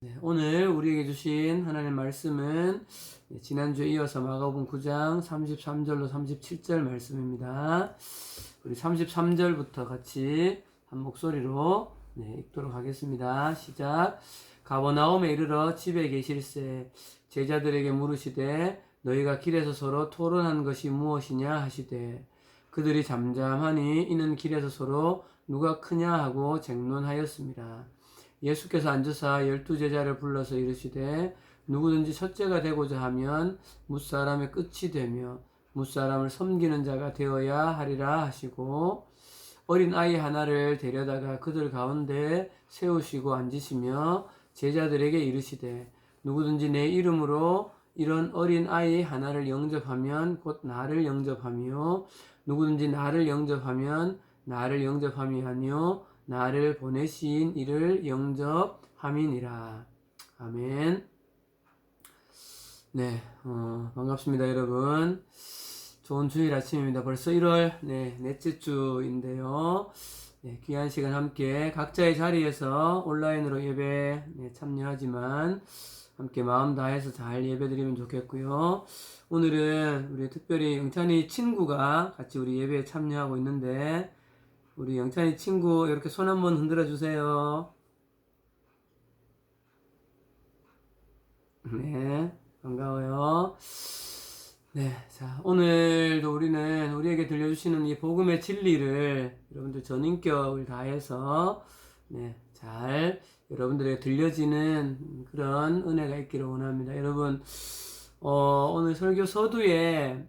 네, 오늘 우리에게 주신 하나님의 말씀은 지난주에 이어서 마가복음 9장 33절로 37절 말씀입니다. 우리 33절부터 같이 한 목소리로 읽도록 하겠습니다. 시작. 가버나움에 이르러 집에 계실새 제자들에게 물으시되 너희가 길에서 서로 토론한 것이 무엇이냐 하시되 그들이 잠잠하니 이는 길에서 서로 누가 크냐 하고 쟁론하였습니다. 예수께서 앉으사 12제자를 불러서 이르시되 누구든지 첫째가 되고자 하면 뭇사람의 끝이 되며 뭇사람을 섬기는 자가 되어야 하리라 하시고 어린 아이 하나를 데려다가 그들 가운데 세우시고 앉으시며 제자들에게 이르시되 누구든지 내 이름으로 이런 어린 아이 하나를 영접하면 곧 나를 영접하며 누구든지 나를 영접하면 나를 영접함이 아니요 나를 보내신 이를 영접함이니라. 아멘. 네, 반갑습니다, 여러분. 좋은 주일 아침입니다. 벌써 1월 넷째 주인데요. 귀한 시간 함께 각자의 자리에서 온라인으로 예배 참여하지만 함께 마음 다해서 잘 예배드리면 좋겠고요. 오늘은 우리 특별히 영찬이 친구가 같이 우리 예배에 참여하고 있는데 우리 영찬이 친구 이렇게 손 한번 흔들어 주세요. 네, 반가워요. 네, 자, 오늘도 우리는 우리에게 들려주시는 이 복음의 진리를 여러분들 전인격을 다해서 잘 여러분들에게 들려지는 그런 은혜가 있기를 원합니다. 여러분, 오늘 설교 서두에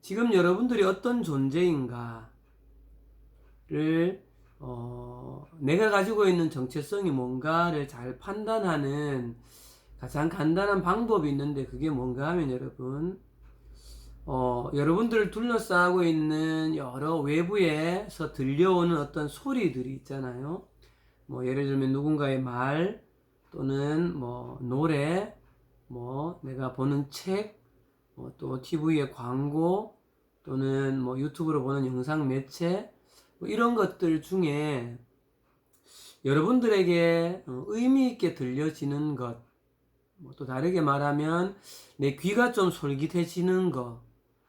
지금 여러분들이 어떤 존재인가 내가 가지고 있는 정체성이 뭔가를 잘 판단하는 가장 간단한 방법이 있는데 그게 뭔가 하면 여러분들을 둘러싸고 있는 여러 외부에서 들려오는 어떤 소리들이 있잖아요. 뭐 예를 들면 누군가의 말 또는 뭐 노래 뭐 내가 보는 책 또 TV의 광고 또는 뭐 유튜브로 보는 영상 매체 뭐 이런 것들 중에 여러분들에게 의미 있게 들려지는 것, 또 다르게 말하면 내 귀가 좀 솔깃해지는 것,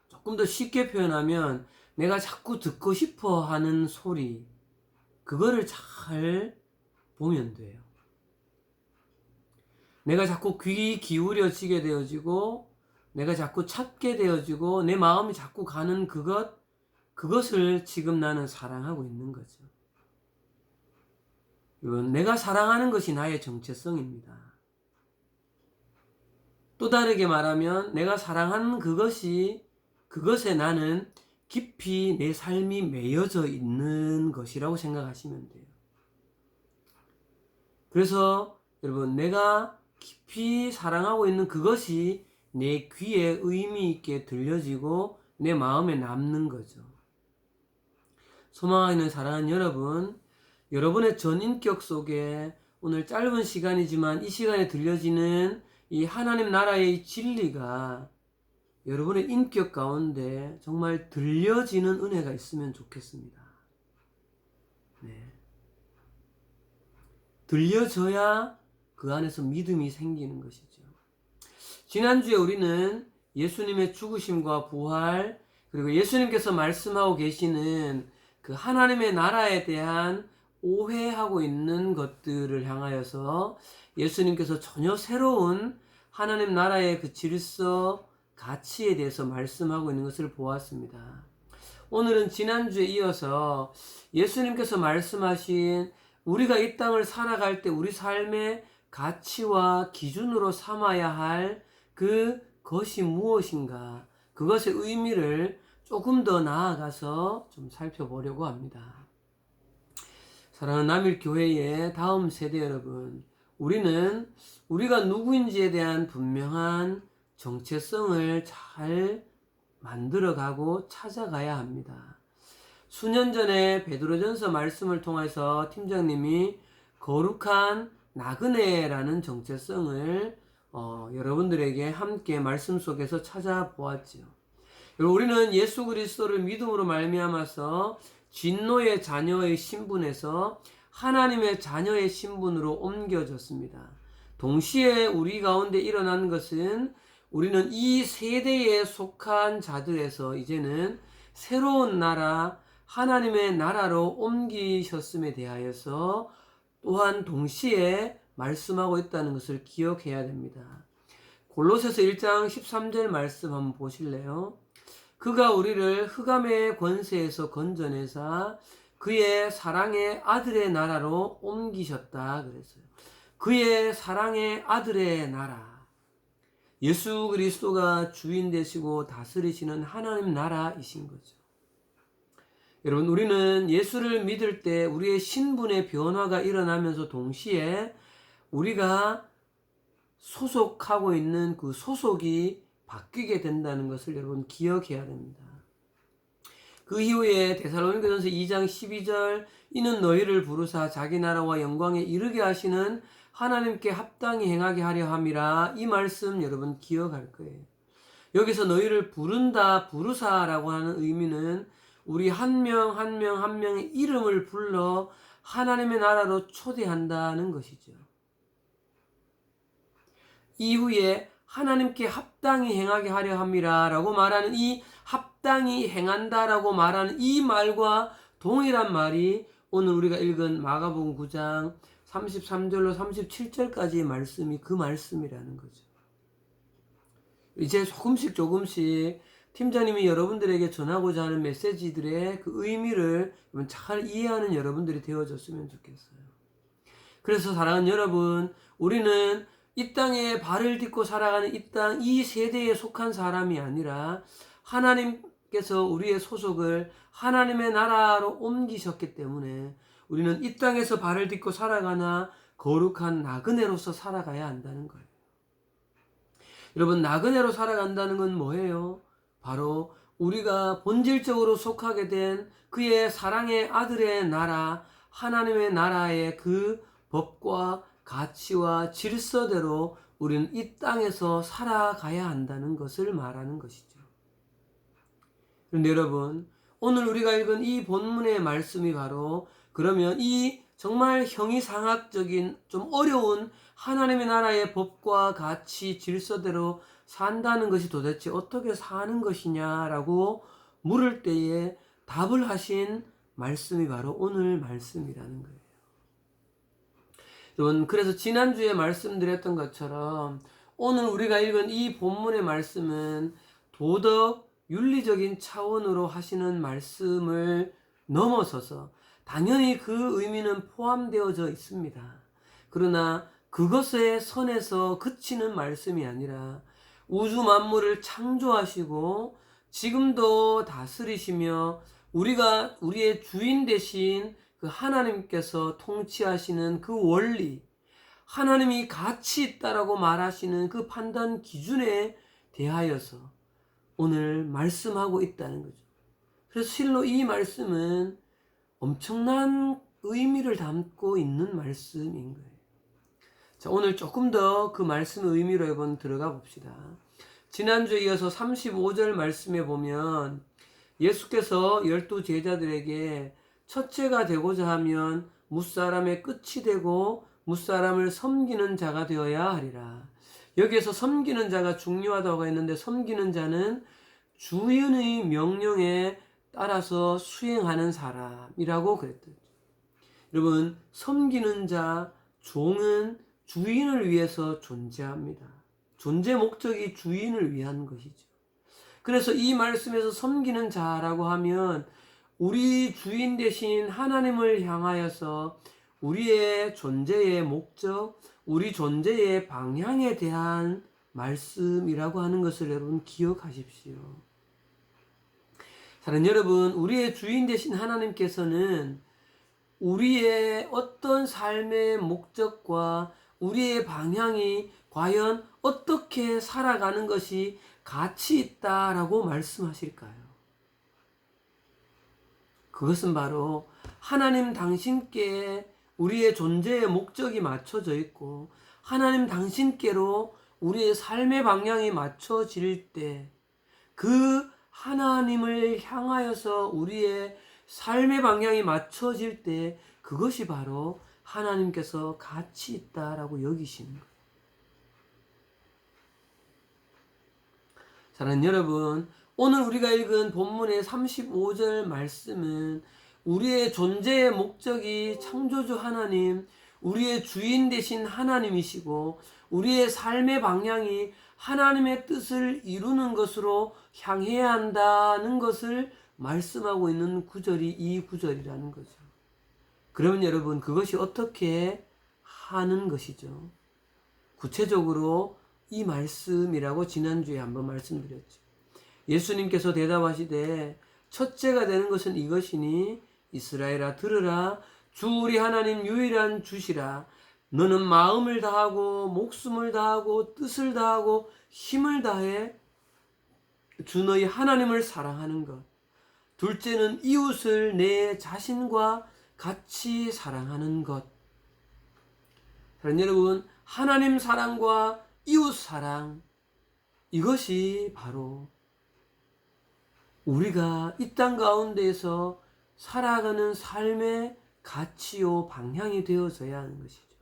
조금 더 쉽게 표현하면 내가 자꾸 듣고 싶어 하는 소리, 그거를 잘 보면 돼요. 내가 자꾸 귀 기울여지게 되어지고 내가 자꾸 찾게 되어지고 내 마음이 자꾸 가는 그것을 지금 나는 사랑하고 있는 거죠. 여러분, 내가 사랑하는 것이 나의 정체성입니다. 또 다르게 말하면 내가 사랑하는 그것에 나는 깊이 내 삶이 매여져 있는 것이라고 생각하시면 돼요. 그래서 여러분, 내가 깊이 사랑하고 있는 그것이 내 귀에 의미 있게 들려지고 내 마음에 남는 거죠. 소망하는 사랑하는 여러분, 여러분의 전인격 속에 오늘 짧은 시간이지만 이 시간에 들려지는 이 하나님 나라의 진리가 여러분의 인격 가운데 정말 들려지는 은혜가 있으면 좋겠습니다. 들려져야 그 안에서 믿음이 생기는 것이죠. 지난주에 우리는 예수님의 죽으심과 부활 그리고 예수님께서 말씀하고 계시는 그 하나님의 나라에 대한 오해하고 있는 것들을 향하여서 예수님께서 전혀 새로운 하나님 나라의 그 질서, 가치에 대해서 말씀하고 있는 것을 보았습니다. 오늘은 지난주에 이어서 예수님께서 말씀하신 우리가 이 땅을 살아갈 때 우리 삶의 가치와 기준으로 삼아야 할 그것이 무엇인가, 그것의 의미를 조금 더 나아가서 좀 살펴보려고 합니다. 사랑하는 남일교회의 다음 세대 여러분, 우리는 우리가 누구인지에 대한 분명한 정체성을 잘 만들어가고 찾아가야 합니다. 수년 전에 베드로전서 말씀을 통해서 팀장님이 거룩한 나그네라는 정체성을 여러분들에게 함께 말씀 속에서 찾아보았지요. 우리는 예수 그리스도를 믿음으로 말미암아서 진노의 자녀의 신분에서 하나님의 자녀의 신분으로 옮겨졌습니다. 동시에 우리 가운데 일어난 것은 우리는 이 세대에 속한 자들에서 이제는 새로운 나라, 하나님의 나라로 옮기셨음에 대하여서 또한 동시에 말씀하고 있다는 것을 기억해야 됩니다. 골로새서 1장 13절 말씀 한번 보실래요? 그가 우리를 흑암의 권세에서 건져내사 그의 사랑의 아들의 나라로 옮기셨다 그랬어요. 그의 사랑의 아들의 나라. 예수 그리스도가 주인 되시고 다스리시는 하나님 나라이신 거죠. 여러분, 우리는 예수를 믿을 때 우리의 신분의 변화가 일어나면서 동시에 우리가 소속하고 있는 그 소속이 바뀌게 된다는 것을 여러분 기억해야 됩니다. 그 이후에 데살로니가전서 2장 12절 이는 너희를 부르사 자기 나라와 영광에 이르게 하시는 하나님께 합당히 행하게 하려 함이라. 이 말씀 여러분 기억할 거예요. 여기서 너희를 부른다, 부르사라고 하는 의미는 우리 한 명 한 명 한 명의 이름을 불러 하나님의 나라로 초대한다는 것이죠. 이후에 하나님께 합당히 행하게 하려 함이라 라고 말하는 이 합당히 행한다라고 말하는 이 말과 동일한 말이 오늘 우리가 읽은 마가복음 9장 33절로 37절까지의 말씀이 그 말씀이라는 거죠. 이제 조금씩 팀장님이 여러분들에게 전하고자 하는 메시지들의 그 의미를 잘 이해하는 여러분들이 되어졌으면 좋겠어요. 그래서 사랑하는 여러분, 우리는 이 땅에 발을 딛고 살아가는 이 땅, 이 세대에 속한 사람이 아니라 하나님께서 우리의 소속을 하나님의 나라로 옮기셨기 때문에 우리는 이 땅에서 발을 딛고 살아가나 거룩한 나그네로서 살아가야 한다는 거예요. 여러분, 나그네로 살아간다는 건 뭐예요? 바로 우리가 본질적으로 속하게 된 그의 사랑의 아들의 나라, 하나님의 나라의 그 법과 가치와 질서대로 우리는 이 땅에서 살아가야 한다는 것을 말하는 것이죠. 그런데 여러분, 오늘 우리가 읽은 이 본문의 말씀이 바로 그러면 이 정말 형이상학적인 좀 어려운 하나님의 나라의 법과 가치, 질서대로 산다는 것이 도대체 어떻게 사는 것이냐라고 물을 때에 답을 하신 말씀이 바로 오늘 말씀이라는 거예요. 여러분, 그래서 지난주에 말씀드렸던 것처럼 오늘 우리가 읽은 이 본문의 말씀은 도덕, 윤리적인 차원으로 하시는 말씀을 넘어서서 당연히 그 의미는 포함되어져 있습니다. 그러나 그것의 선에서 그치는 말씀이 아니라 우주 만물을 창조하시고 지금도 다스리시며 우리의 주인 되신 그 하나님께서 통치하시는 그 원리, 하나님이 가치 있다라고 말하시는 그 판단 기준에 대하여서 오늘 말씀하고 있다는 거죠. 그래서 실로 이 말씀은 엄청난 의미를 담고 있는 말씀인 거예요. 자, 오늘 조금 더 그 말씀의 의미로 한번 들어가 봅시다. 지난주에 이어서 35절 말씀에 보면 예수께서 12 제자들에게 첫째가 되고자 하면 무사람의 끝이 되고 무사람을 섬기는 자가 되어야 하리라. 여기에서 섬기는 자가 중요하다고 했는데 섬기는 자는 주인의 명령에 따라서 수행하는 사람이라고 그랬죠. 여러분, 섬기는 자, 종은 주인을 위해서 존재합니다. 존재 목적이 주인을 위한 것이죠. 그래서 이 말씀에서 섬기는 자라고 하면 우리 주인 되신 하나님을 향하여서 우리의 존재의 목적, 우리 존재의 방향에 대한 말씀이라고 하는 것을 여러분 기억하십시오. 사랑하는 여러분, 우리의 주인 되신 하나님께서는 우리의 어떤 삶의 목적과 우리의 방향이 과연 어떻게 살아가는 것이 가치 있다라고 말씀하실까요? 그것은 바로 하나님 당신께 우리의 존재의 목적이 맞춰져 있고 하나님 당신께로 우리의 삶의 방향이 맞춰질 때 그 하나님을 향하여서 우리의 삶의 방향이 맞춰질 때 그것이 바로 하나님께서 가치 있다라고 여기시는 거예요. 사랑하는 여러분, 오늘 우리가 읽은 본문의 35절 말씀은 우리의 존재의 목적이 창조주 하나님, 우리의 주인 되신 하나님이시고 우리의 삶의 방향이 하나님의 뜻을 이루는 것으로 향해야 한다는 것을 말씀하고 있는 구절이 이 구절이라는 거죠. 그러면 여러분, 그것이 어떻게 하는 것이죠? 구체적으로 이 말씀이라고 지난주에 한번 말씀드렸죠. 예수님께서 대답하시되 첫째가 되는 것은 이것이니 이스라엘아 들으라. 주 우리 하나님 유일한 주시라. 너는 마음을 다하고 목숨을 다하고 뜻을 다하고 힘을 다해 주 너희 하나님을 사랑하는 것. 둘째는 이웃을 내 자신과 같이 사랑하는 것. 여러분, 하나님 사랑과 이웃 사랑, 이것이 바로 우리가 이 땅 가운데에서 살아가는 삶의 가치요 방향이 되어져야 하는 것이죠.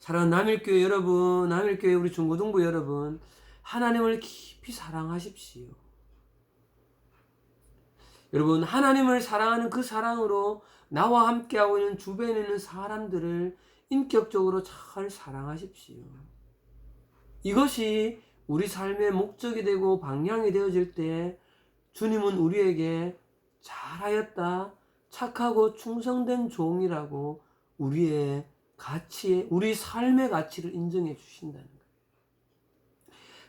사랑하는 남일교회 여러분, 남일교회 우리 중고등부 여러분, 하나님을 깊이 사랑하십시오. 여러분, 하나님을 사랑하는 그 사랑으로 나와 함께하고 있는 주변에 있는 사람들을 인격적으로 잘 사랑하십시오. 이것이 우리 삶의 목적이 되고 방향이 되어질 때 주님은 우리에게 잘하였다, 착하고 충성된 종이라고 우리의 가치, 우리 삶의 가치를 인정해 주신다는 거예요.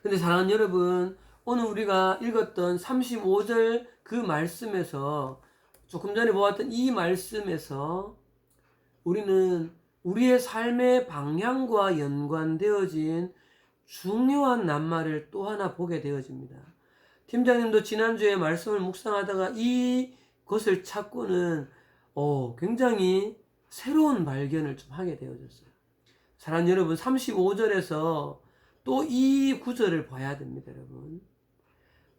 근데 사랑하는 여러분, 오늘 우리가 읽었던 35절 그 말씀에서, 조금 전에 보았던 이 말씀에서 우리는 우리의 삶의 방향과 연관되어진 중요한 낱말을 또 하나 보게 되어집니다. 팀장님도 지난주에 말씀을 묵상하다가 이것을 찾고는 굉장히 새로운 발견을 좀 하게 되어졌어요. 사랑하는 여러분, 35절에서 또 이 구절을 봐야 됩니다, 여러분.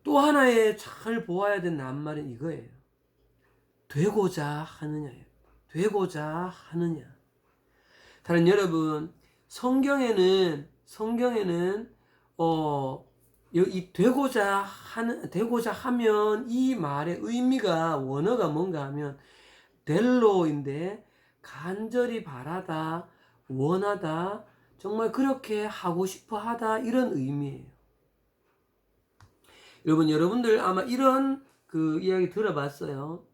또 하나의 잘 보아야 되는 낱말은 이거예요. 되고자 하느냐예요. 되고자 하느냐. 다른 여러분, 성경에는 이 되고자 하면 이 말의 의미가 원어가 뭔가 하면 델로인데 간절히 바라다, 원하다, 정말 그렇게 하고 싶어 하다, 이런 의미예요. 여러분들 아마 이런 그 이야기 들어봤어요.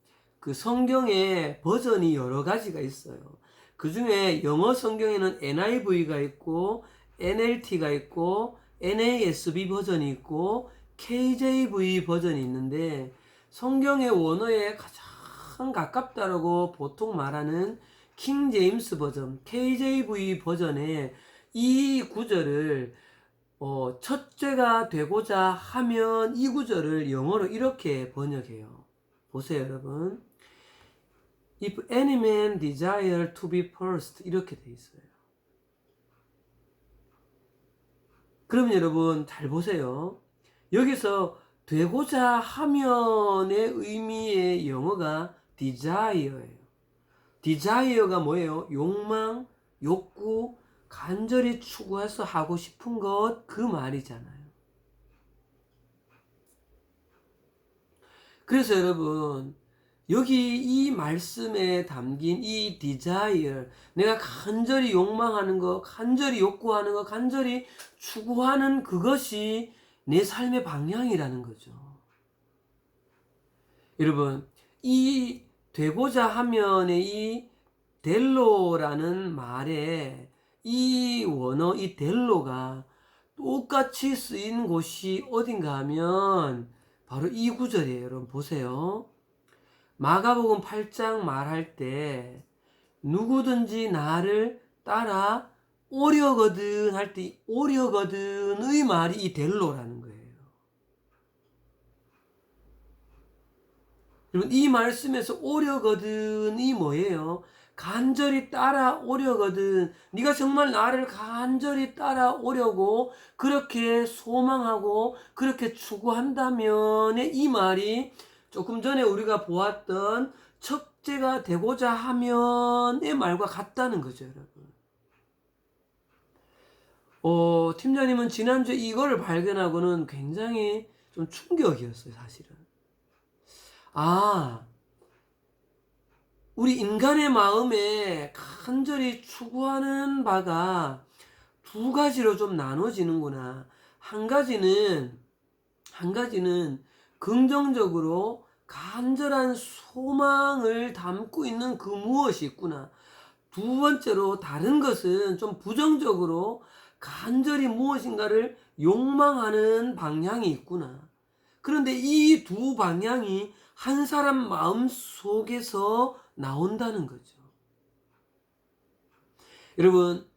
그 성경의 버전이 여러 가지가 있어요. 그 중에 영어 성경에는 NIV가 있고 NLT가 있고 NASB 버전이 있고 KJV 버전이 있는데, 성경의 원어에 가장 가깝다라고 보통 말하는 킹 제임스 버전, KJV 버전에 이 구절을 첫째가 되고자 하면 이 구절을 영어로 이렇게 번역해요. 보세요, 여러분. If any man desire to be first, 이렇게 돼 있어요. 그러면 여러분 잘 보세요. 여기서 되고자 하면의 의미의 영어가 desire예요. desire가 뭐예요? 욕망, 욕구, 간절히 추구해서 하고 싶은 것, 그 말이잖아요. 그래서 여러분, 여기 이 말씀에 담긴 이 desire, 내가 간절히 욕망하는 것, 간절히 욕구하는 것, 간절히 추구하는 그것이 내 삶의 방향이라는 거죠. 여러분, 이 되고자 하면의 이 델로라는 말에 이 원어, 이 델로가 똑같이 쓰인 곳이 어딘가 하면 바로 이 구절이에요. 여러분 보세요. 마가복음 8장 말할 때 누구든지 나를 따라 오려거든 할 때 오려거든의 말이 이 델로라는 거예요. 여러분, 이 말씀에서 오려거든이 뭐예요? 간절히 따라오려거든. 네가 정말 나를 간절히 따라오려고 그렇게 소망하고 그렇게 추구한다면 이 말이 조금 전에 우리가 보았던 첫째가 되고자 하면의 말과 같다는 거죠, 여러분. 팀장님은 지난주에 이거를 발견하고는 굉장히 좀 충격이었어요, 사실은. 우리 인간의 마음에 간절히 추구하는 바가 두 가지로 좀 나눠지는구나. 한 가지는 긍정적으로 간절한 소망을 담고 있는 그 무엇이 있구나. 두 번째로 다른 것은 좀 부정적으로 간절히 무엇인가를 욕망하는 방향이 있구나. 그런데 이 두 방향이 한 사람 마음 속에서 나온다는 거죠. 여러분,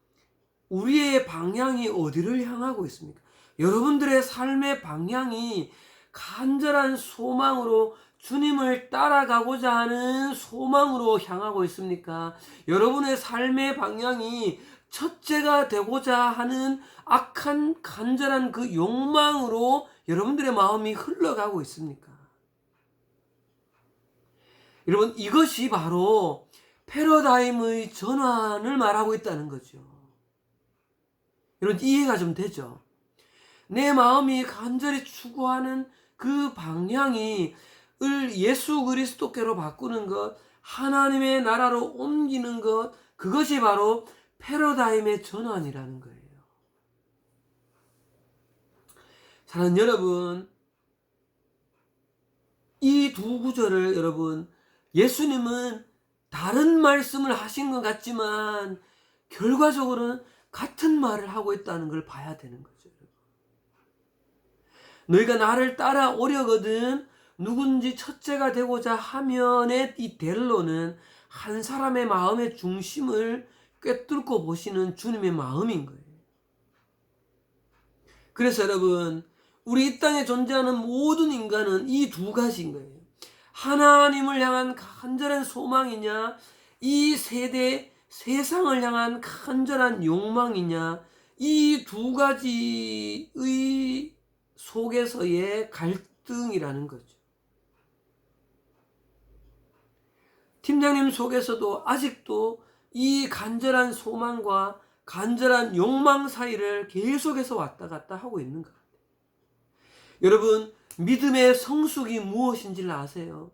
우리의 방향이 어디를 향하고 있습니까? 여러분들의 삶의 방향이 간절한 소망으로 주님을 따라가고자 하는 소망으로 향하고 있습니까? 여러분의 삶의 방향이 첫째가 되고자 하는 악한 간절한 그 욕망으로 여러분들의 마음이 흘러가고 있습니까? 여러분, 이것이 바로 패러다임의 전환을 말하고 있다는 거죠. 여러분, 이해가 좀 되죠? 내 마음이 간절히 추구하는 그 방향이 예수 그리스도께로 바꾸는 것, 하나님의 나라로 옮기는 것, 그것이 바로 패러다임의 전환이라는 거예요. 사랑하는 여러분, 이 두 구절을 여러분, 예수님은 다른 말씀을 하신 것 같지만 결과적으로는 같은 말을 하고 있다는 걸 봐야 되는 거죠. 너희가 나를 따라오려거든 누군지 첫째가 되고자 하면의 이 델로는 한 사람의 마음의 중심을 꿰뚫고 보시는 주님의 마음인 거예요. 그래서 여러분, 우리 이 땅에 존재하는 모든 인간은 이 두 가지인 거예요. 하나님을 향한 간절한 소망이냐, 이 세상을 향한 간절한 욕망이냐, 이 두 가지의 속에서의 갈등이라는 거죠. 팀장님 속에서도 아직도 이 간절한 소망과 간절한 욕망 사이를 계속해서 왔다 갔다 하고 있는 것 같아요. 여러분, 믿음의 성숙이 무엇인지를 아세요?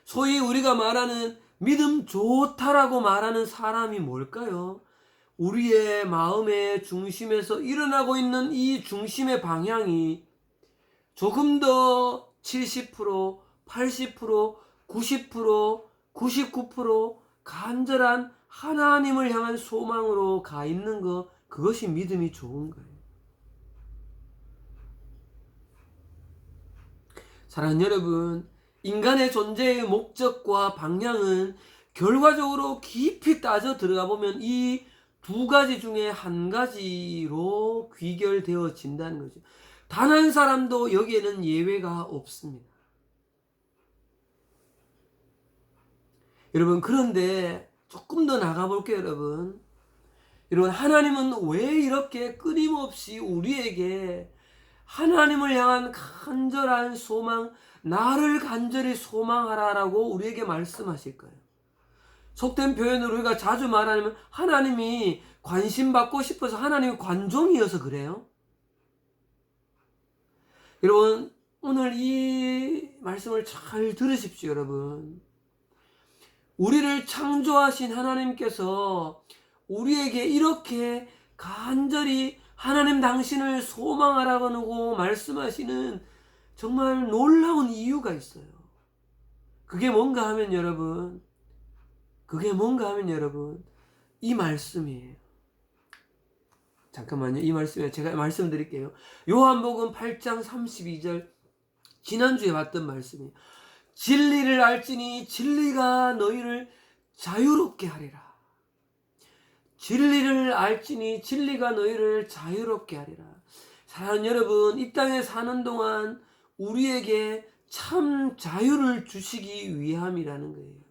소위 우리가 말하는 믿음 좋다라고 말하는 사람이 뭘까요? 우리의 마음의 중심에서 일어나고 있는 이 중심의 방향이 조금 더 70%, 80%, 90%, 99% 간절한 하나님을 향한 소망으로 가 있는 것, 그것이 믿음이 좋은 거예요. 사랑하는 여러분, 인간의 존재의 목적과 방향은 결과적으로 깊이 따져 들어가 보면 이 두 가지 중에 한 가지로 귀결되어진다는 거죠. 단 한 사람도 여기에는 예외가 없습니다. 여러분, 그런데 조금 더 나가볼게요, 여러분. 하나님은 왜 이렇게 끊임없이 우리에게 하나님을 향한 간절한 소망, 나를 간절히 소망하라라고 우리에게 말씀하실까요? 속된 표현으로 우리가 자주 말하면 하나님이 관심받고 싶어서 하나님이 관종이어서 그래요. 여러분, 오늘 이 말씀을 잘 들으십시오, 여러분. 우리를 창조하신 하나님께서 우리에게 이렇게 간절히 하나님 당신을 소망하라고 말씀하시는 정말 놀라운 이유가 있어요. 그게 뭔가 하면 여러분, 이 말씀이에요. 잠깐만요. 이 말씀에 제가 말씀드릴게요. 요한복음 8장 32절, 지난주에 봤던 말씀이에요. 진리를 알지니 진리가 너희를 자유롭게 하리라. 진리를 알지니 진리가 너희를 자유롭게 하리라. 사랑하는 여러분, 이 땅에 사는 동안 우리에게 참 자유를 주시기 위함이라는 거예요.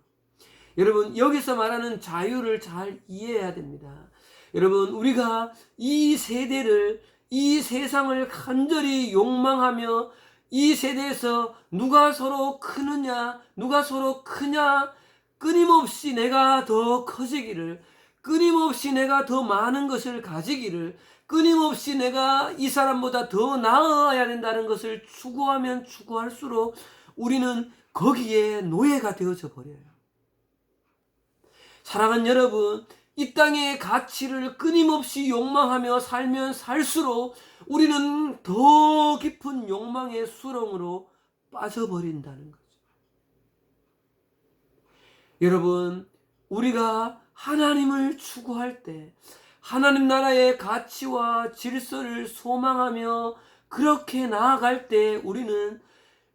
여러분, 여기서 말하는 자유를 잘 이해해야 됩니다. 여러분, 우리가 이 세대를, 이 세상을 간절히 욕망하며 이 세대에서 누가 서로 크느냐, 누가 서로 크냐, 끊임없이 내가 더 커지기를, 끊임없이 내가 더 많은 것을 가지기를, 끊임없이 내가 이 사람보다 더 나아야 된다는 것을 추구하면 추구할수록 우리는 거기에 노예가 되어져 버려요. 사랑하는 여러분, 이 땅의 가치를 끊임없이 욕망하며 살면 살수록 우리는 더 깊은 욕망의 수렁으로 빠져버린다는 거죠. 여러분, 우리가 하나님을 추구할 때, 하나님 나라의 가치와 질서를 소망하며 그렇게 나아갈 때 우리는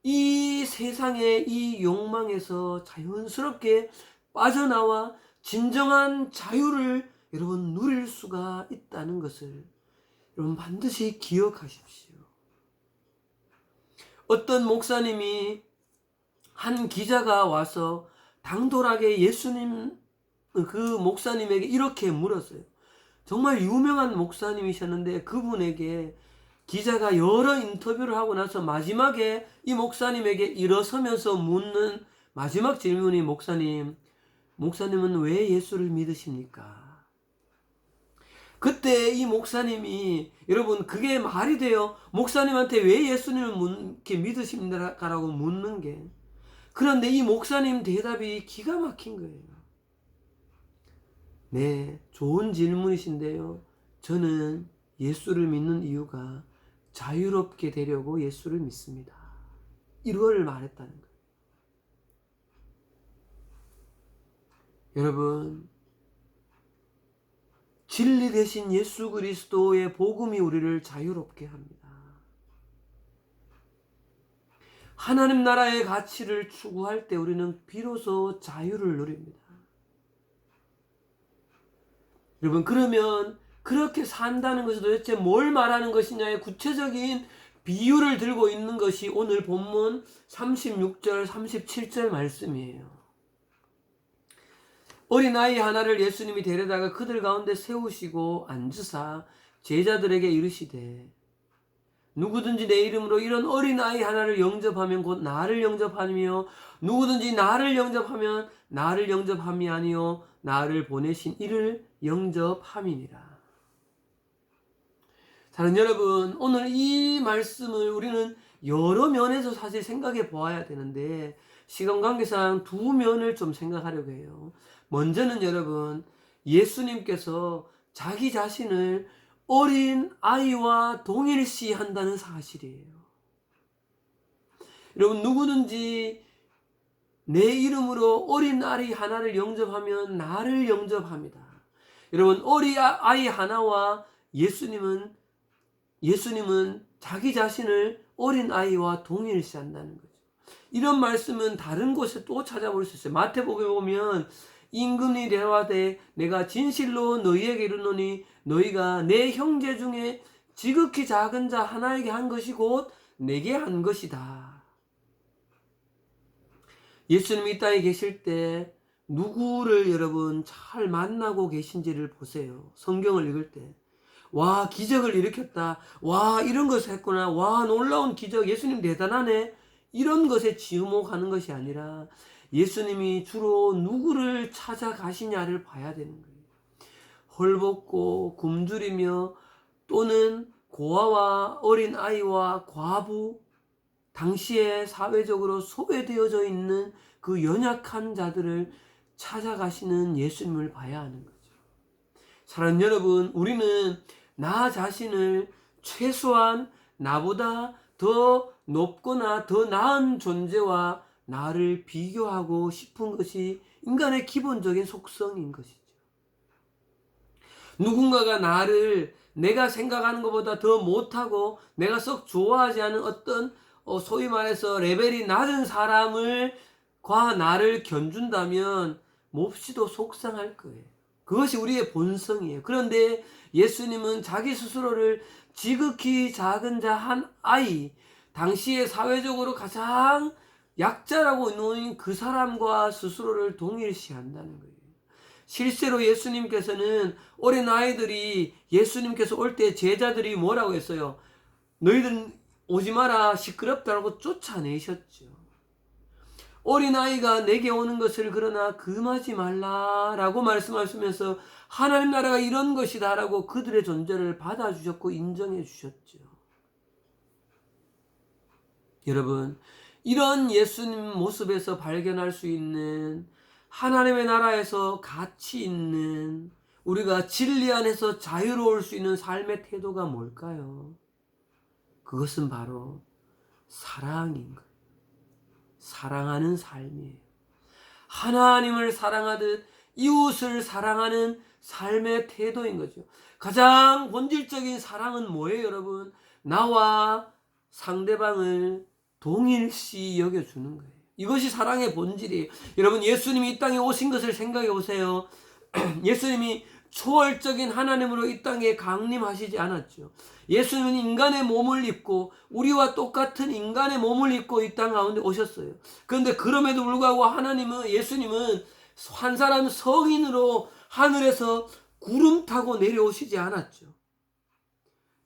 이 세상의 이 욕망에서 자연스럽게 빠져나와 진정한 자유를 여러분 누릴 수가 있다는 것을 여러분 반드시 기억하십시오. 어떤 목사님이 한 기자가 와서 당돌하게 예수님 그 목사님에게 이렇게 물었어요. 정말 유명한 목사님이셨는데 그분에게 기자가 여러 인터뷰를 하고 나서 마지막에 이 목사님에게 일어서면서 묻는 마지막 질문이 목사님은 왜 예수를 믿으십니까? 그때 이 목사님이 여러분 그게 말이 돼요? 목사님한테 왜 예수님을 이렇게 믿으십니까라고 묻는 게. 그런데 이 목사님 대답이 기가 막힌 거예요. 네, 좋은 질문이신데요. 저는 예수를 믿는 이유가 자유롭게 되려고 예수를 믿습니다. 이걸 말했다는 거예요. 여러분, 진리 대신 예수 그리스도의 복음이 우리를 자유롭게 합니다. 하나님 나라의 가치를 추구할 때 우리는 비로소 자유를 누립니다. 여러분, 그러면 그렇게 산다는 것이 도대체 뭘 말하는 것이냐의 구체적인 비유를 들고 있는 것이 오늘 본문 36절, 37절 말씀이에요. 어린아이 하나를 예수님이 데려다가 그들 가운데 세우시고 앉으사 제자들에게 이르시되 누구든지 내 이름으로 이런 어린아이 하나를 영접하면 곧 나를 영접하며 누구든지 나를 영접하면 나를 영접함이 아니요 나를 보내신 이를 영접함이니라. 사랑하는 여러분, 오늘 이 말씀을 우리는 여러 면에서 사실 생각해 보아야 되는데 시간 관계상 두 면을 좀 생각하려고 해요. 먼저는 여러분, 예수님께서 자기 자신을 어린 아이와 동일시한다는 사실이에요. 여러분, 누구든지 내 이름으로 어린 아이 하나를 영접하면 나를 영접합니다. 여러분, 어린 아이 하나와 예수님은 자기 자신을 어린 아이와 동일시한다는 거죠. 이런 말씀은 다른 곳에 또 찾아볼 수 있어요. 마태복음에 보면 임금이 대화되 내가 진실로 너희에게 이르노니 너희가 내 형제 중에 지극히 작은 자 하나에게 한 것이 곧 내게 한 것이다. 예수님이 이 땅에 계실 때 누구를 여러분 잘 만나고 계신지를 보세요. 성경을 읽을 때. 와, 기적을 일으켰다. 와, 이런 것을 했구나. 와, 놀라운 기적. 예수님 대단하네. 이런 것에 지우목하는 것이 아니라 예수님이 주로 누구를 찾아가시냐를 봐야 되는 거예요. 헐벗고 굶주리며 또는 고아와 어린 아이와 과부, 당시에 사회적으로 소외되어져 있는 그 연약한 자들을 찾아가시는 예수님을 봐야 하는 거죠. 사랑하는 여러분, 우리는 나 자신을 최소한 나보다 더 높거나 더 나은 존재와 나를 비교하고 싶은 것이 인간의 기본적인 속성인 것이죠. 누군가가 나를 내가 생각하는 것보다 더 못하고 내가 썩 좋아하지 않은 어떤 소위 말해서 레벨이 낮은 사람을 과 나를 견준다면 몹시도 속상할 거예요. 그것이 우리의 본성이에요. 그런데 예수님은 자기 스스로를 지극히 작은 자 한 아이, 당시에 사회적으로 가장 약자라고 놓인 그 사람과 스스로를 동일시한다는 거예요. 실제로 예수님께서는 어린 아이들이 예수님께서 올 때 제자들이 뭐라고 했어요? 너희들 오지 마라, 시끄럽다라고 쫓아내셨죠. 어린아이가 내게 오는 것을 그러나 금하지 말라라고 말씀하시면서 하나님 나라가 이런 것이다라고 그들의 존재를 받아주셨고 인정해 주셨죠. 여러분, 이런 예수님 모습에서 발견할 수 있는 하나님의 나라에서 가치 있는 우리가 진리 안에서 자유로울 수 있는 삶의 태도가 뭘까요? 그것은 바로 사랑인 거예요. 사랑하는 삶이에요. 하나님을 사랑하듯 이웃을 사랑하는 삶의 태도인 거죠. 가장 본질적인 사랑은 뭐예요, 여러분? 나와 상대방을 동일시 여겨주는 거예요. 이것이 사랑의 본질이에요. 여러분, 예수님이 이 땅에 오신 것을 생각해 보세요. 예수님이 초월적인 하나님으로 이 땅에 강림하시지 않았죠. 예수님은 인간의 몸을 입고 우리와 똑같은 인간의 몸을 입고 이 땅 가운데 오셨어요. 그런데 그럼에도 불구하고 예수님은 한 사람 성인으로 하늘에서 구름 타고 내려오시지 않았죠.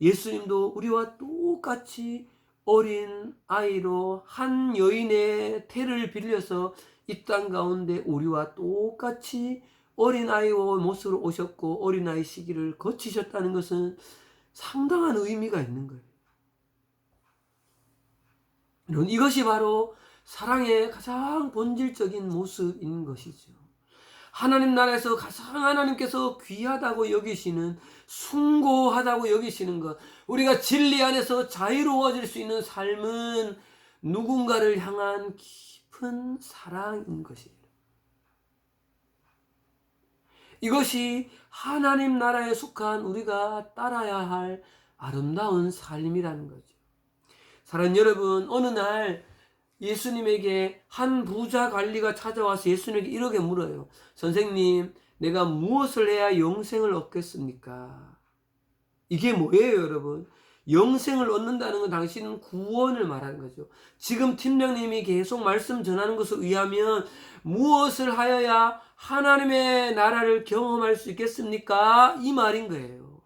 예수님도 우리와 똑같이 어린 아이로 한 여인의 태를 빌려서 이 땅 가운데 우리와 똑같이 어린아이의 모습으로 오셨고 어린아이 시기를 거치셨다는 것은 상당한 의미가 있는 거예요. 여러분, 이것이 바로 사랑의 가장 본질적인 모습인 것이죠. 하나님 나라에서 가장 하나님께서 귀하다고 여기시는, 숭고하다고 여기시는 것, 우리가 진리 안에서 자유로워질 수 있는 삶은 누군가를 향한 깊은 사랑인 것이에요. 이것이 하나님 나라에 속한 우리가 따라야 할 아름다운 삶이라는 거죠. 사랑하는 여러분, 어느 날 예수님에게 한 부자 관리가 찾아와서 예수님에게 이렇게 물어요. 선생님, 내가 무엇을 해야 영생을 얻겠습니까? 이게 뭐예요, 여러분? 영생을 얻는다는 건 당신은 구원을 말하는 거죠. 지금 팀장님이 계속 말씀 전하는 것에 의하면 무엇을 하여야 하나님의 나라를 경험할 수 있겠습니까? 이 말인 거예요.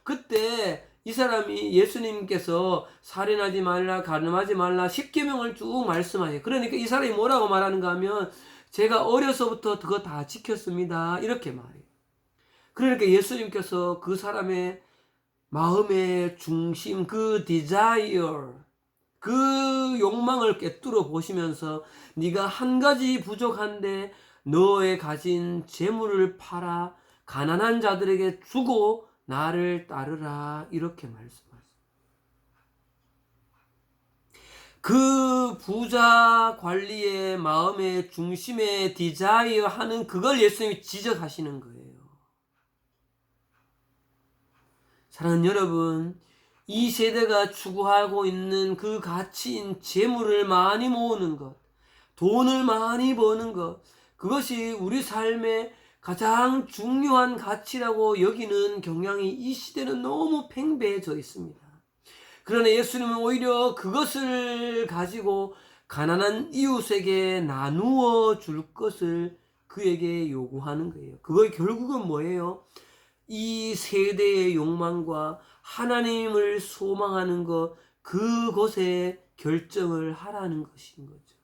그때 이 사람이 예수님께서 살인하지 말라, 간음하지 말라 10계명을 쭉 말씀하세요. 그러니까 이 사람이 뭐라고 말하는가 하면 제가 어려서부터 그거 다 지켰습니다. 이렇게 말해요. 그러니까 예수님께서 그 사람의 마음의 중심, 그 desire, 그 욕망을 꿰뚫어 보시면서 네가 한 가지 부족한데 너의 가진 재물을 팔아 가난한 자들에게 주고 나를 따르라 이렇게 말씀하세요. 그 부자 관리의 마음의 중심에 디자이어 하는 그걸 예수님이 지적하시는 거예요. 사랑하는 여러분, 이 세대가 추구하고 있는 그 가치인 재물을 많이 모으는 것, 돈을 많이 버는 것, 그것이 우리 삶의 가장 중요한 가치라고 여기는 경향이 이 시대는 너무 팽배해져 있습니다. 그러나 예수님은 오히려 그것을 가지고 가난한 이웃에게 나누어 줄 것을 그에게 요구하는 거예요. 그거 결국은 뭐예요? 이 세대의 욕망과 하나님을 소망하는 것, 그것에 결정을 하라는 것인 거죠.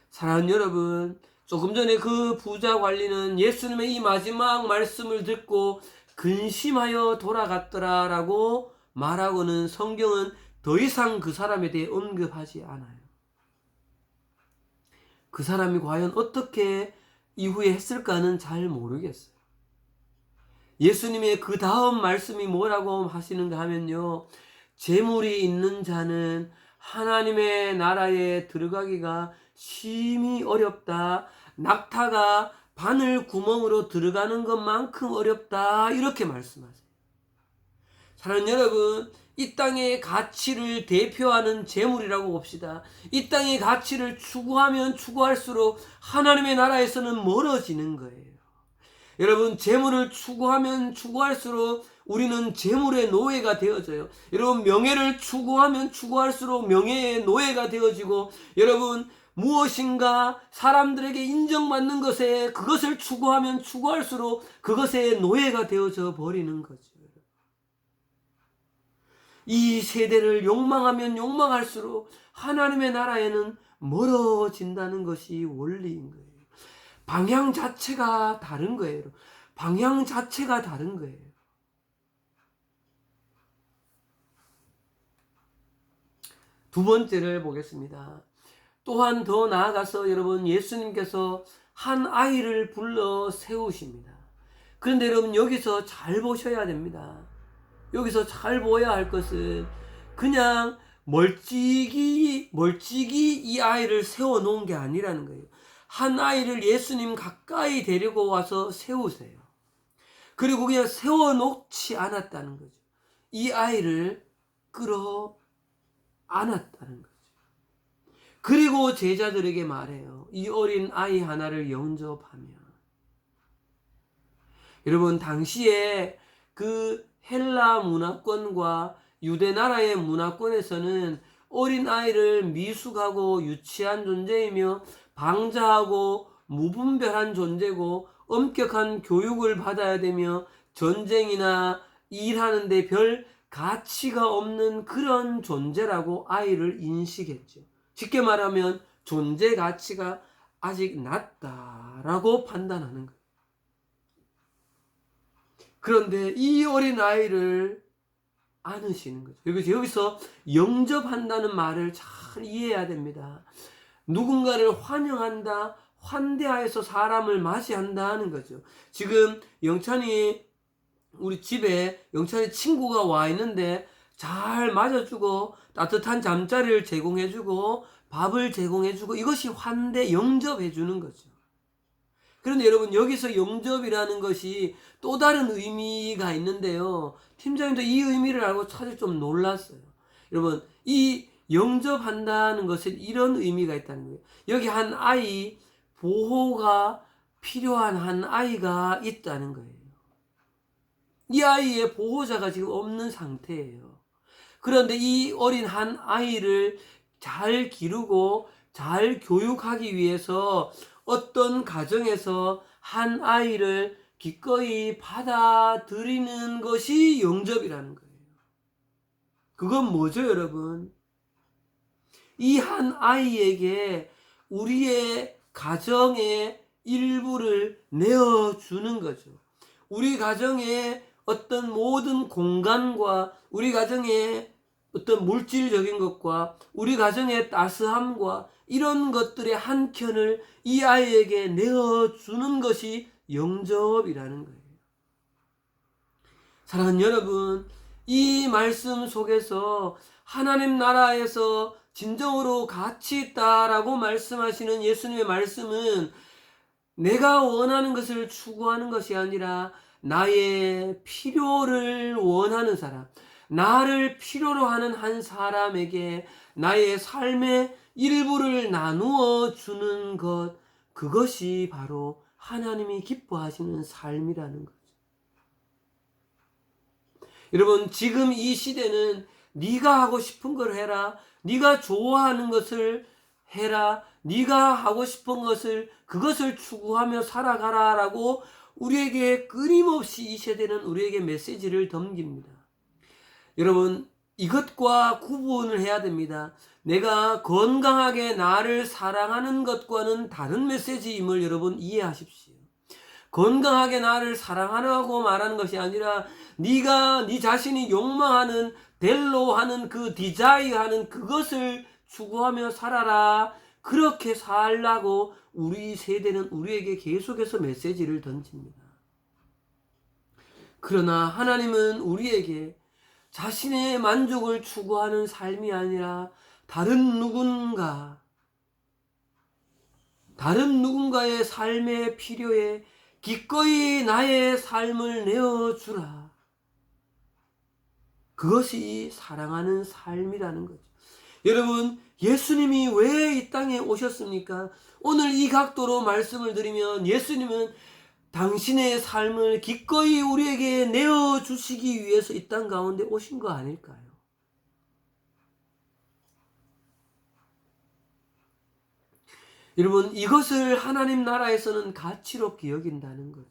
사랑하는 여러분, 조금 전에 그 부자 관리는 예수님의 이 마지막 말씀을 듣고 근심하여 돌아갔더라라고 말하고는 성경은 더 이상 그 사람에 대해 언급하지 않아요. 그 사람이 과연 어떻게 이후에 했을까는 잘 모르겠어요. 예수님의 그 다음 말씀이 뭐라고 하시는가 하면요, 재물이 있는 자는 하나님의 나라에 들어가기가 심히 어렵다. 낙타가 바늘 구멍으로 들어가는 것만큼 어렵다. 이렇게 말씀하세요. 사랑하는 여러분, 이 땅의 가치를 대표하는 재물이라고 봅시다. 이 땅의 가치를 추구하면 추구할수록 하나님의 나라에서는 멀어지는 거예요. 여러분, 재물을 추구하면 추구할수록 우리는 재물의 노예가 되어져요. 여러분, 명예를 추구하면 추구할수록 명예의 노예가 되어지고, 여러분, 무엇인가 사람들에게 인정받는 것에 그것을 추구하면 추구할수록 그것의 노예가 되어져 버리는 거죠. 이 세대를 욕망하면 욕망할수록 하나님의 나라에는 멀어진다는 것이 원리인 거예요. 방향 자체가 다른 거예요. 방향 자체가 다른 거예요. 두 번째를 보겠습니다. 또한 더 나아가서 여러분, 예수님께서 한 아이를 불러 세우십니다. 그런데 여러분, 여기서 잘 보셔야 됩니다. 여기서 잘 보아야 할 것은 그냥 멀찍이 이 아이를 세워놓은 게 아니라는 거예요. 한 아이를 예수님 가까이 데리고 와서 세우세요. 그리고 그냥 세워놓지 않았다는 거죠. 이 아이를 끌어 안았다는 거죠. 그리고 제자들에게 말해요. 이 어린 아이 하나를 영접하며. 여러분, 당시에 그 헬라 문화권과 유대 나라의 문화권에서는 어린 아이를 미숙하고 유치한 존재이며 방자하고 무분별한 존재고 엄격한 교육을 받아야 되며 전쟁이나 일하는데 별 가치가 없는 그런 존재라고 아이를 인식했죠. 쉽게 말하면 존재 가치가 아직 낮다라고 판단하는 거예요. 그런데 이 어린 아이를 안으시는 거죠. 그리고 여기서 영접한다는 말을 잘 이해해야 됩니다. 누군가를 환영한다, 환대하여서 사람을 맞이한다 하는 거죠. 지금 영찬이 우리 집에 영찬이 친구가 와 있는데 잘 맞아주고 따뜻한 잠자리를 제공해주고 밥을 제공해주고, 이것이 환대, 영접해주는 거죠. 그런데 여러분, 여기서 영접이라는 것이 또 다른 의미가 있는데요. 팀장님도 이 의미를 알고 사실 좀 놀랐어요. 여러분, 이 영접한다는 것은 이런 의미가 있다는 거예요. 여기 한 아이, 보호가 필요한 한 아이가 있다는 거예요. 이 아이의 보호자가 지금 없는 상태예요. 그런데 이 어린 한 아이를 잘 기르고 잘 교육하기 위해서 어떤 가정에서 한 아이를 기꺼이 받아들이는 것이 영접이라는 거예요. 그건 뭐죠, 여러분? 이 한 아이에게 우리의 가정의 일부를 내어주는 거죠. 우리 가정의 어떤 모든 공간과 우리 가정의 어떤 물질적인 것과 우리 가정의 따스함과 이런 것들의 한 켠을 이 아이에게 내어주는 것이 영접이라는 거예요. 사랑하는 여러분, 이 말씀 속에서 하나님 나라에서 진정으로 가치 있다라고 말씀하시는 예수님의 말씀은 내가 원하는 것을 추구하는 것이 아니라 나의 필요를 원하는 사람, 나를 필요로 하는 한 사람에게 나의 삶의 일부를 나누어 주는 것, 그것이 바로 하나님이 기뻐하시는 삶이라는 거죠. 여러분, 지금 이 시대는 네가 하고 싶은 걸 해라, 네가 좋아하는 것을 해라, 네가 하고 싶은 것을 그것을 추구하며 살아가라라고 우리에게 끊임없이 이 세대는 우리에게 메시지를 덤깁니다. 여러분, 이것과 구분을 해야 됩니다. 내가 건강하게 나를 사랑하는 것과는 다른 메시지임을 여러분 이해하십시오. 건강하게 나를 사랑하라고 말하는 것이 아니라 네가 네 자신이 욕망하는, 델로 하는 그 디자이어하는 그것을 추구하며 살아라, 그렇게 살라고 우리 세대는 우리에게 계속해서 메시지를 던집니다. 그러나 하나님은 우리에게 자신의 만족을 추구하는 삶이 아니라 다른 누군가의 삶의 필요에 기꺼이 나의 삶을 내어주라. 그것이 사랑하는 삶이라는 거죠. 여러분, 예수님이 왜 이 땅에 오셨습니까? 오늘 이 각도로 말씀을 드리면 예수님은 당신의 삶을 기꺼이 우리에게 내어주시기 위해서 이 땅 가운데 오신 거 아닐까요? 여러분, 이것을 하나님 나라에서는 가치롭게 여긴다는 거죠.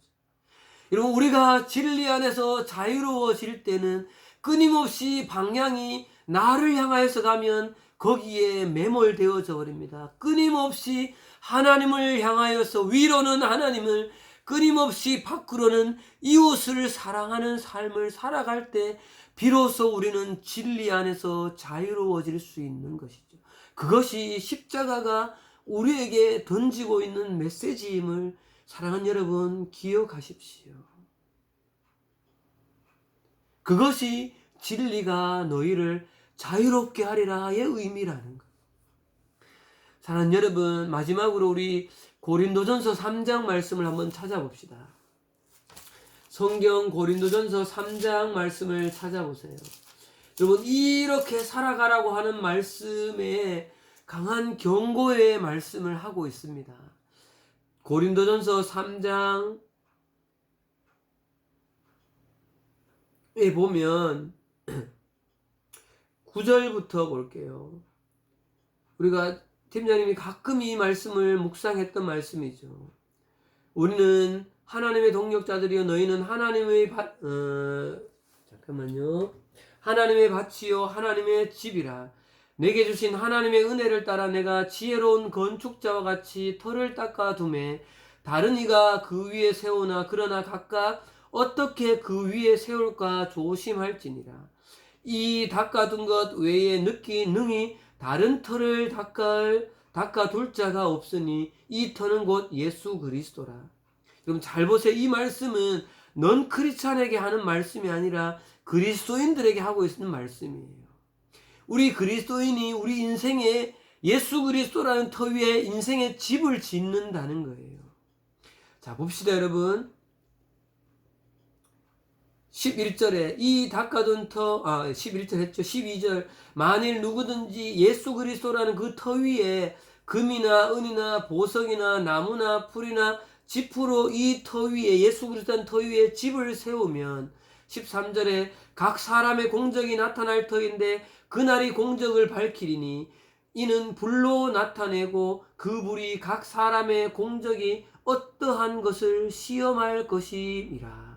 여러분, 우리가 진리 안에서 자유로워질 때는 끊임없이 방향이 나를 향하여서 가면 거기에 매몰되어져 버립니다. 끊임없이 하나님을 향하여서, 위로는 하나님을, 끊임없이 밖으로는 이웃을 사랑하는 삶을 살아갈 때 비로소 우리는 진리 안에서 자유로워질 수 있는 것이죠. 그것이 십자가가 우리에게 던지고 있는 메시지임을 사랑하는 여러분 기억하십시오. 그것이 진리가 너희를 자유롭게 하리라의 의미라는 것. 사랑하는 여러분, 마지막으로 우리 고린도전서 3장 말씀을 한번 찾아봅시다. 성경 고린도전서 3장 말씀을 찾아보세요. 여러분, 이렇게 살아가라고 하는 말씀에 강한 경고의 말씀을 하고 있습니다. 고린도전서 3장에 보면 9절부터 볼게요. 우리가 팀장님이 가끔 이 말씀을 묵상했던 말씀이죠. 우리는 하나님의 동력자들이여 너희는 하나님의 하나님의 밭이요 하나님의 집이라. 내게 주신 하나님의 은혜를 따라 내가 지혜로운 건축자와 같이 터를 닦아 두매 다른 이가 그 위에 세우나 그러나 각각 어떻게 그 위에 세울까 조심할지니라. 이 닦아둔 것 외에 능히 다른 터를 닦아둘 자가 없으니 이 터는 곧 예수 그리스도라. 그럼 잘 보세요. 이 말씀은 넌 크리스찬에게 하는 말씀이 아니라 그리스도인들에게 하고 있는 말씀이에요. 우리 그리스도인이 우리 인생에 예수 그리스도라는 터 위에 인생의 집을 짓는다는 거예요. 자, 봅시다 여러분. 11절에 이 닦아둔 터, 11절 했죠. 12절, 만일 누구든지 예수 그리스도라는 그 터 위에 금이나 은이나 보석이나 나무나 풀이나 지푸로 이 터 위에 예수 그리스도라는 터 위에 집을 세우면 13절에 각 사람의 공적이 나타날 터인데 그날이 공적을 밝히리니 이는 불로 나타내고 그 불이 각 사람의 공적이 어떠한 것을 시험할 것이니라.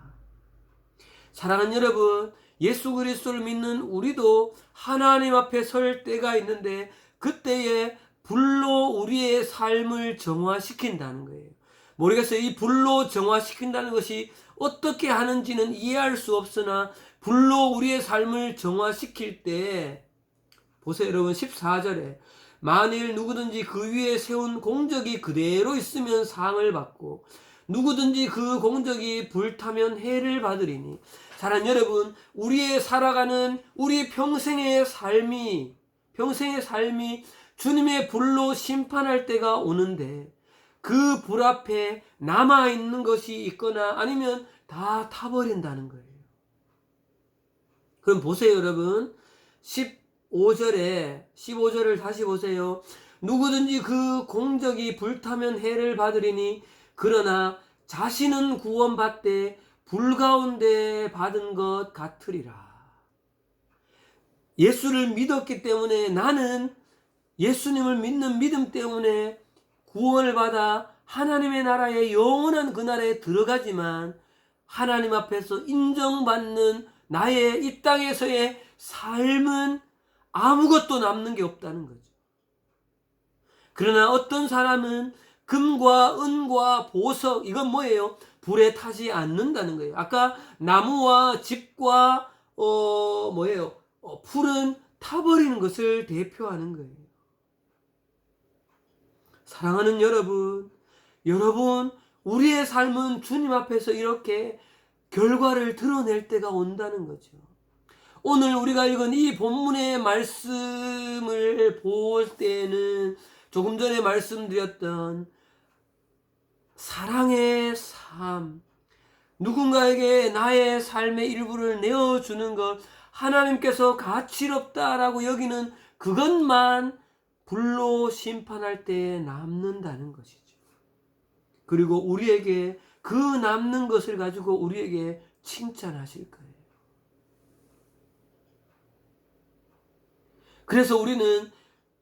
사랑하는 여러분, 예수 그리스도를 믿는 우리도 하나님 앞에 설 때가 있는데 그때에 불로 우리의 삶을 정화시킨다는 거예요. 모르겠어요. 이 불로 정화시킨다는 것이 어떻게 하는지는 이해할 수 없으나 불로 우리의 삶을 정화시킬 때 보세요 여러분. 14절에 만일 누구든지 그 위에 세운 공적이 그대로 있으면 상을 받고 누구든지 그 공적이 불타면 해를 받으리니. 사랑하는 여러분, 우리의 살아가는 우리 평생의 삶이 주님의 불로 심판할 때가 오는데 그 불 앞에 남아있는 것이 있거나 아니면 다 타버린다는 거예요. 그럼 보세요 여러분. 15절을 다시 보세요. 누구든지 그 공적이 불타면 해를 받으리니 그러나 자신은 구원받되 불 가운데 받은 것 같으리라. 예수를 믿었기 때문에 나는 예수님을 믿는 믿음 때문에 구원을 받아 하나님의 나라의 영원한 그 나라에 들어가지만 하나님 앞에서 인정받는 나의 이 땅에서의 삶은 아무것도 남는 게 없다는 거죠. 그러나 어떤 사람은 금과 은과 보석, 이건 뭐예요? 불에 타지 않는다는 거예요. 아까 나무와 집과 풀은 타버리는 것을 대표하는 거예요. 사랑하는 여러분, 우리의 삶은 주님 앞에서 이렇게 결과를 드러낼 때가 온다는 거죠. 오늘 우리가 읽은 이 본문의 말씀을 볼 때는 조금 전에 말씀드렸던 사랑의 삶, 누군가에게 나의 삶의 일부를 내어주는 것, 하나님께서 가치롭다라고 여기는 그것만 불로 심판할 때 남는다는 것이죠. 그리고 우리에게 그 남는 것을 가지고 우리에게 칭찬하실 거예요. 그래서 우리는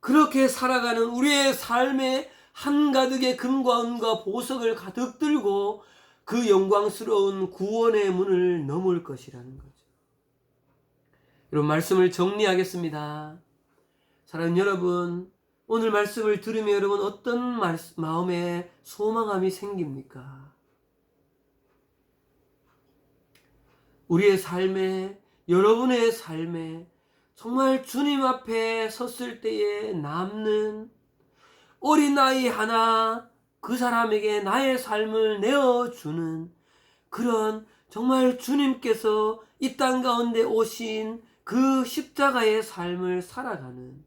그렇게 살아가는 우리의 삶에 한가득의 금과 은과 보석을 가득 들고 그 영광스러운 구원의 문을 넘을 것이라는 거죠. 여러분, 말씀을 정리하겠습니다. 사랑하는 여러분, 오늘 말씀을 들으며 여러분 어떤 마음에 소망함이 생깁니까? 우리의 삶에, 여러분의 삶에 정말 주님 앞에 섰을 때에 남는 어린아이 하나, 그 사람에게 나의 삶을 내어주는 그런 정말 주님께서 이 땅 가운데 오신 그 십자가의 삶을 살아가는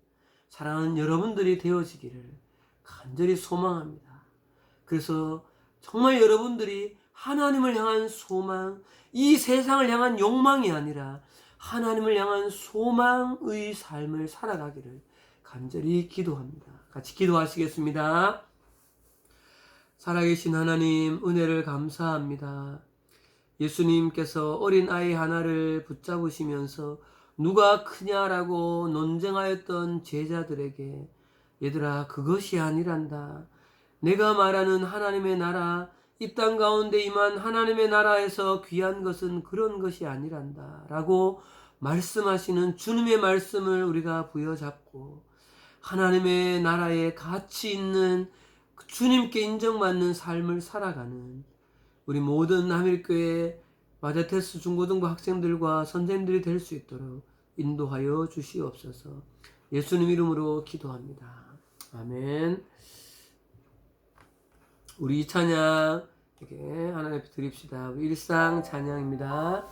사랑하는 여러분들이 되어지기를 간절히 소망합니다. 그래서 정말 여러분들이 하나님을 향한 소망, 이 세상을 향한 욕망이 아니라 하나님을 향한 소망의 삶을 살아가기를 간절히 기도합니다. 같이 기도하시겠습니다. 살아계신 하나님, 은혜를 감사합니다. 예수님께서 어린 아이 하나를 붙잡으시면서 누가 크냐라고 논쟁하였던 제자들에게, 얘들아, 그것이 아니란다. 내가 말하는 하나님의 나라, 이 땅 가운데 임한 하나님의 나라에서 귀한 것은 그런 것이 아니란다 라고 말씀하시는 주님의 말씀을 우리가 부여잡고 하나님의 나라에 가치 있는 주님께 인정받는 삶을 살아가는 우리 모든 남일교회 마제테스 중고등부 학생들과 선생님들이 될 수 있도록 인도하여 주시옵소서. 예수님 이름으로 기도합니다. 아멘. 우리 이 찬양 이렇게 하나님 앞에 드립시다. 우리 일상 찬양입니다.